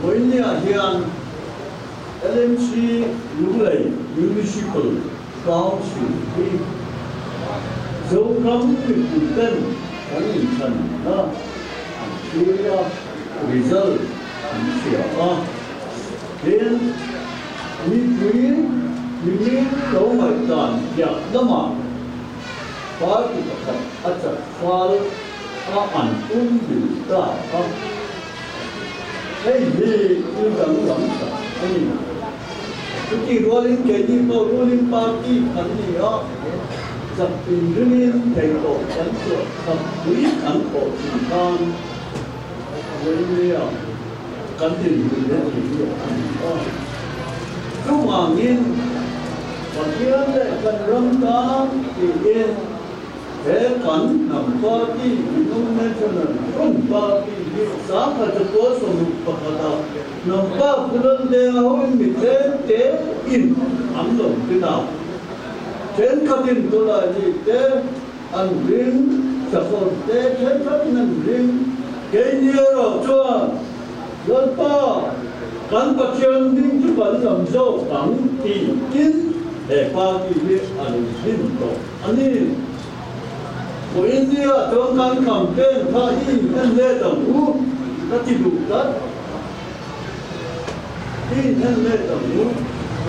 mỗi nhà hiện LMC lúc này municipal council thì dấu cắm cái cụ tên cái hình thành đó thì result sẽ đến như quý như đấu bài toàn dạ đó mà phá thì có thật chặt phá ảnh cũng bị ta cái gì như vậy lắm cái gì cái gì ruling cái gì có ruling party anh gì đó tập trung đến thành tổ cán bộ tập quý cán bộ chính quan với nhiều cán bộ đến thì nhiều lúc mà nghiên và kia lại cần râm ta thì yên thế cán nằm party nông national front party sáng phải cho tôi sống được cả nằm ba phương đề hội mình thế in ám lòng thế nào trên các tin tôi là gì thế anh riêng sản phẩm thế phát nên riêng cái nhiều rồi cho lớn to cán bộ chuyên viên chức vẫn làm dâu bằng thì kín để qua cái việc anh riêng đó anh đi của India trong các campaign thay in lên tổng u các chỉ đủ đất in lên tổng u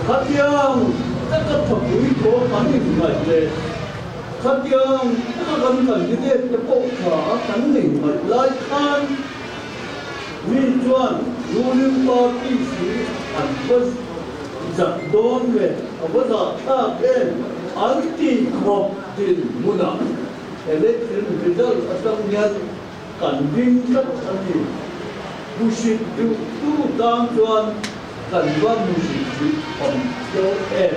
các yang tất cả các quý cố phán định vậy để các yang các gần gần như thế cái bộ thỏa phán định vậy lại khan vì chuẩn ruling party sĩ anh vẫn giật đón về bây giờ ta bên anti corruption muốn election result asam nhân cần vinh tất anh bullshit tu tam chuan cần văn bullshit on your end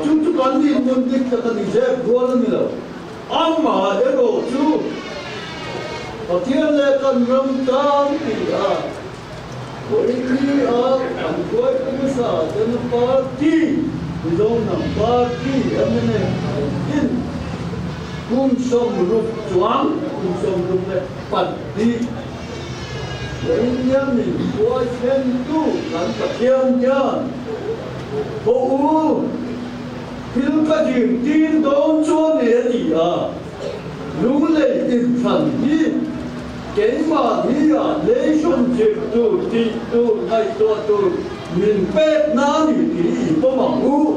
chúng cần gì muốn biết tất cả những gì gọi là gì đâu anh mà để rồi chú ở thiên lệ cần râm tam thì với khi anh quay cái啥đến party we don't know party amene in kum som rup chuang kum som rup le pat di với mình có xem tu làm tập thiam nhá bộ khi các chuyện tin đón cho này thì lúc này tin thần đi cái mà đi relationship tu ngay tu mình biết nào thì có mà ngu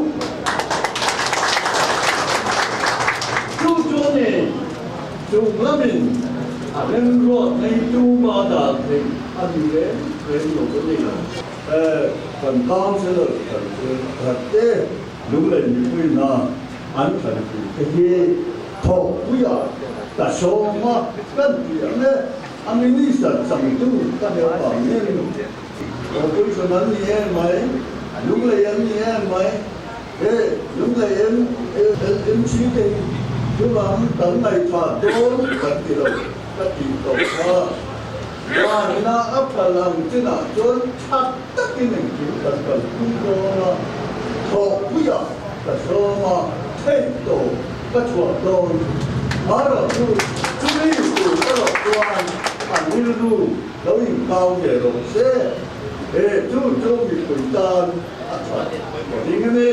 chú cho này chúng là mình nên rồi này tu mà đã thì anh đến một cái gì phần cao sẽ được thật thế lúc này mình quên là anh phải cái gì thọ quý ta số mà cái gì này anh đi sợ sắm tu ta đều bảo nên tôi cho nó như mấy lúc này em như mấy lúc này em chỉ thì chúng ta tận này phạt tôi các kỳ đầu và nó ấp là làm thế nào cho chắc tất cái này chúng ta cần cung cố thọ quý à là số mà thay tổ các chùa tôi nói là tôi đi từ các độ quan anh đi du đấu hình cao để rồi sẽ chú bị quỷ tan, đi cái gì?